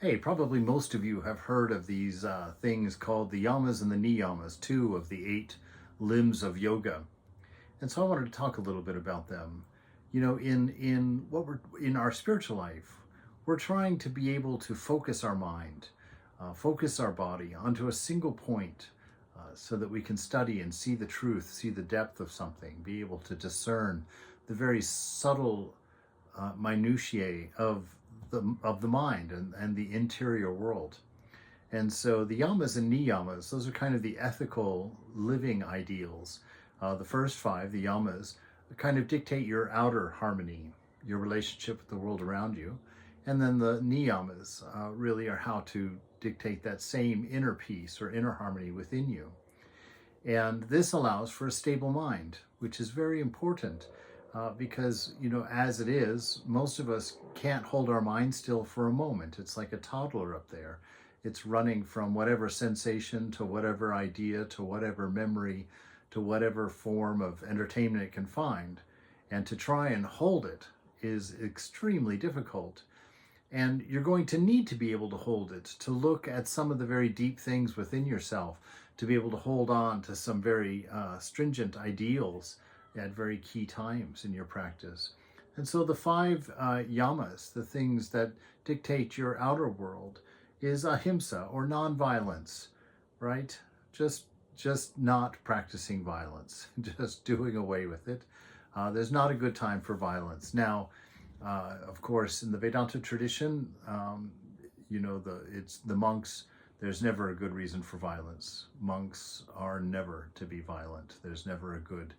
Hey, probably most of you have heard of these things called the yamas and the niyamas, two of the eight limbs of yoga. And so I wanted to talk a little bit about them. You know, in what we're in our spiritual life, we're trying to be able to focus our mind, focus our body onto a single point, so that we can study and see the truth, see the depth of something, be able to discern the very subtle minutiae of the mind and the interior world. And so the yamas and niyamas, those are kind of the ethical living ideals. The first five, the yamas, kind of dictate your outer harmony, your relationship with the world around you. And then the niyamas really are how to dictate that same inner peace or inner harmony within you. And this allows for a stable mind, which is very important because, as it is, most of us can't hold our mind still for a moment. It's like a toddler up there. It's running from whatever sensation to whatever idea to whatever memory to whatever form of entertainment it can find. And to try and hold it is extremely difficult. And you're going to need to be able to hold it, to look at some of the very deep things within yourself, to be able to hold on to some very stringent ideals at very key times in your practice. And so the five yamas, the things that dictate your outer world, is ahimsa or nonviolence, right? Just not practicing violence, just doing away with it. There's not a good time for violence. Now, of course, in the Vedanta tradition, it's the monks. There's never a good reason for violence. Monks are never to be violent. There's never a good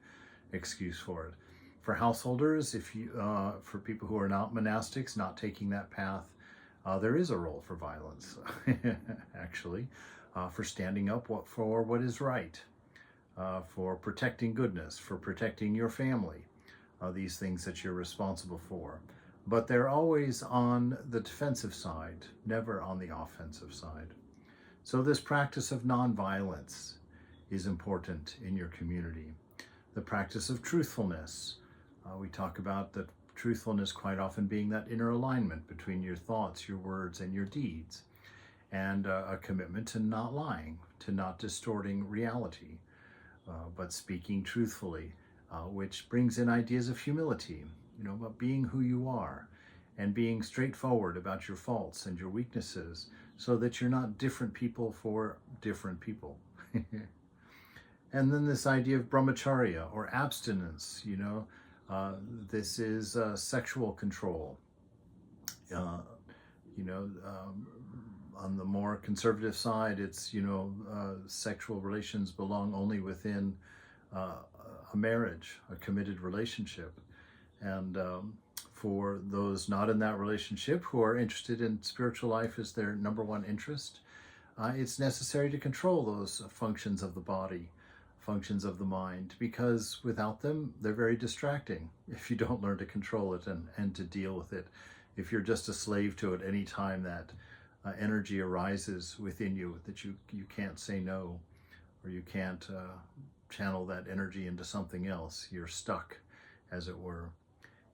excuse for it. For householders, for people who are not monastics, not taking that path, there is a role for violence, actually, for standing up for what is right, for protecting goodness, for protecting your family, these things that you're responsible for. But they're always on the defensive side, never on the offensive side. So this practice of nonviolence is important in your community. The practice of truthfulness. We talk about that truthfulness quite often being that inner alignment between your thoughts, your words, and your deeds. And a commitment to not lying, to not distorting reality, but speaking truthfully, which brings in ideas of humility, about being who you are and being straightforward about your faults and your weaknesses so that you're not different people for different people. And then this idea of brahmacharya or abstinence, this is sexual control. On the more conservative side, it's, sexual relations belong only within a marriage, a committed relationship. And for those not in that relationship who are interested in spiritual life as their number one interest, it's necessary to control those functions of the body, functions of the mind, because without them, they're very distracting if you don't learn to control it and to deal with it. If you're just a slave to it any time that energy arises within you, that you can't say no, or you can't channel that energy into something else, you're stuck, as it were.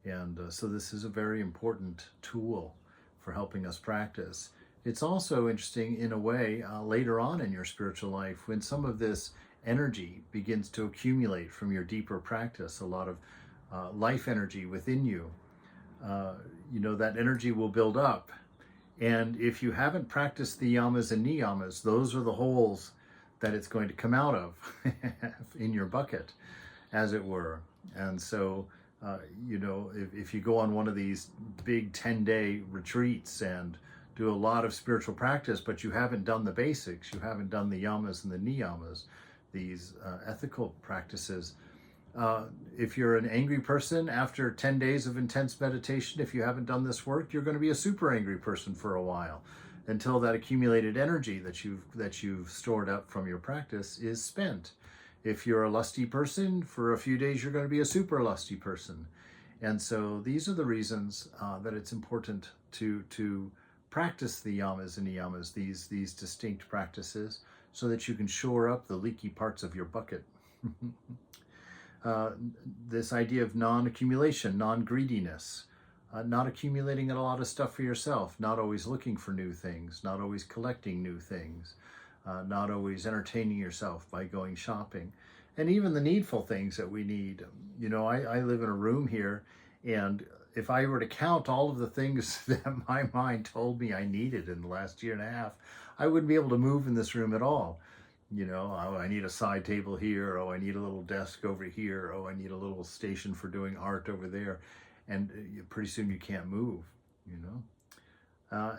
And so this is a very important tool for helping us practice. It's also interesting in a way later on in your spiritual life when some of this energy begins to accumulate from your deeper practice, a lot of life energy within you. That energy will build up. And if you haven't practiced the yamas and niyamas, those are the holes that it's going to come out of in your bucket, as it were. And so, if you go on one of these big 10-day retreats and do a lot of spiritual practice, but you haven't done the basics, you haven't done the yamas and the niyamas, these ethical practices, if you're an angry person after 10 days of intense meditation, if you haven't done this work, you're going to be a super angry person for a while until that accumulated energy that you've stored up from your practice is spent. If you're a lusty person, for a few days you're going to be a super lusty person. And so these are the reasons that it's important to practice the yamas and niyamas, these distinct practices, so that you can shore up the leaky parts of your bucket. This idea of non-accumulation, non-greediness, not accumulating a lot of stuff for yourself, not always looking for new things, not always collecting new things, not always entertaining yourself by going shopping, and even the needful things that we need. You know, I live in a room here, and if I were to count all of the things that my mind told me I needed in the last year and a half, I wouldn't be able to move in this room at all. You know, oh, I need a side table here. Oh, I need a little desk over here. Oh, I need a little station for doing art over there. And pretty soon you can't move, you know.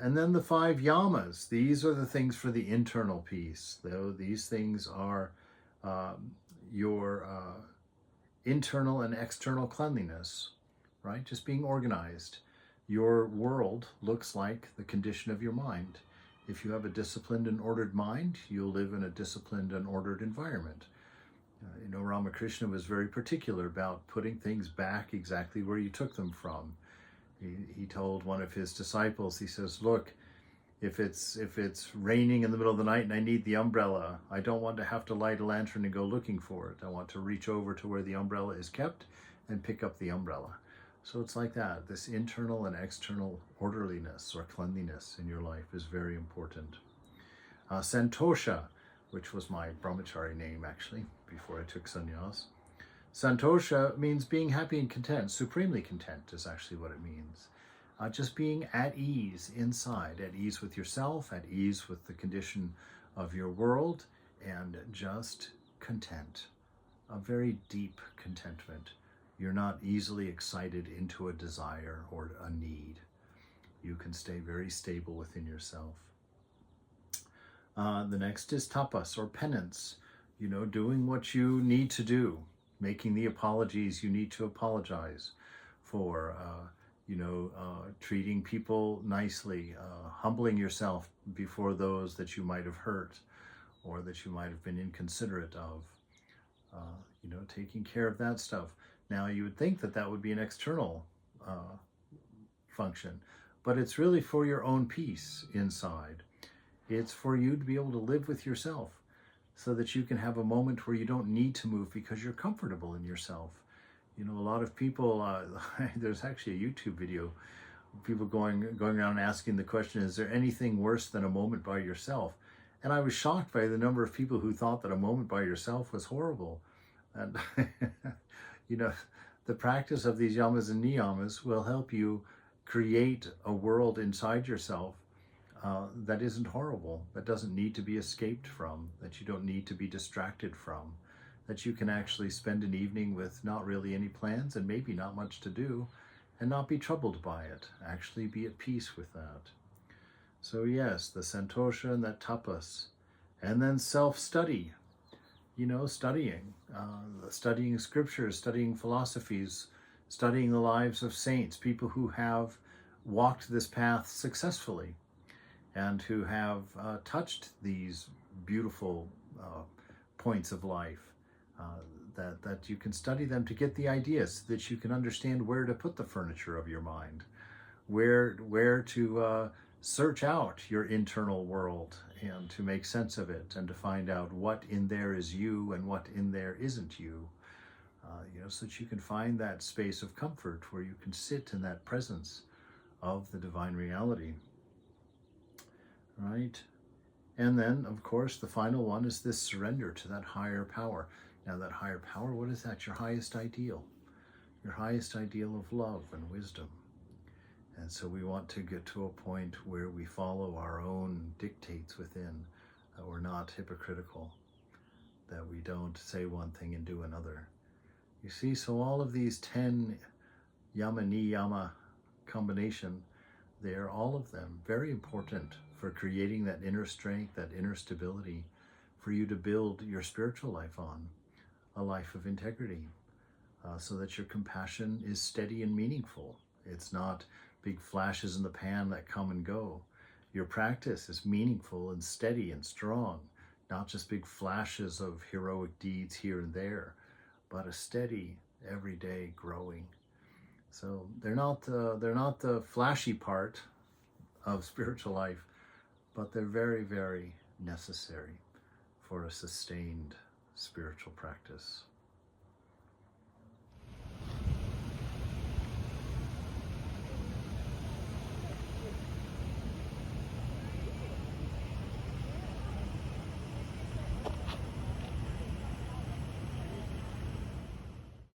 And then the 5 yamas. These are the things for the internal peace. Though these things are your internal and external cleanliness, right? Just being organized. Your world looks like the condition of your mind. If you have a disciplined and ordered mind, you'll live in a disciplined and ordered environment. You know, Ramakrishna was very particular about putting things back exactly where you took them from. He told one of his disciples, he says, look, if it's raining in the middle of the night and I need the umbrella, I don't want to have to light a lantern and go looking for it. I want to reach over to where the umbrella is kept and pick up the umbrella. So it's like that. This internal and external orderliness or cleanliness in your life is very important. Santosha, which was my brahmachari name actually, before I took sannyas. Santosha means being happy and content. Supremely content is actually what it means. Just being at ease inside, at ease with yourself, at ease with the condition of your world, and just content. A very deep contentment. You're not easily excited into a desire or a need. You can stay very stable within yourself. The next is tapas, or penance. You know, doing what you need to do, making the apologies you need to apologize for, treating people nicely, humbling yourself before those that you might have hurt or that you might have been inconsiderate of, taking care of that stuff. Now, you would think that that would be an external function, but it's really for your own peace inside. It's for you to be able to live with yourself so that you can have a moment where you don't need to move because you're comfortable in yourself. You know, a lot of people, there's actually a YouTube video, people going around asking the question, is there anything worse than a moment by yourself? And I was shocked by the number of people who thought that a moment by yourself was horrible. And the practice of these yamas and niyamas will help you create a world inside yourself that isn't horrible, that doesn't need to be escaped from, that you don't need to be distracted from, that you can actually spend an evening with not really any plans and maybe not much to do and not be troubled by it, actually be at peace with that. So yes, the santosha and that tapas, and then self-study. Studying scriptures, studying philosophies, studying the lives of saints, people who have walked this path successfully and who have touched these beautiful points of life, that you can study them to get the ideas, so that you can understand where to put the furniture of your mind, where to search out your internal world and to make sense of it and to find out what in there is you and what in there isn't you, so that you can find that space of comfort where you can sit in that presence of the divine reality, right? And then, of course, the final one is this surrender to that higher power. Now, that higher power, what is that? Your highest ideal of love and wisdom. And so we want to get to a point where we follow our own dictates within, that we're not hypocritical, that we don't say one thing and do another. You see, so all of these 10 yama niyama combination, they are all of them very important for creating that inner strength, that inner stability, for you to build your spiritual life on, a life of integrity, so that your compassion is steady and meaningful. It's not big flashes in the pan that come and go. Your practice is meaningful and steady and strong, not just big flashes of heroic deeds here and there, but a steady, everyday growing. So they're not the flashy part of spiritual life, but they're very, very necessary for a sustained spiritual practice.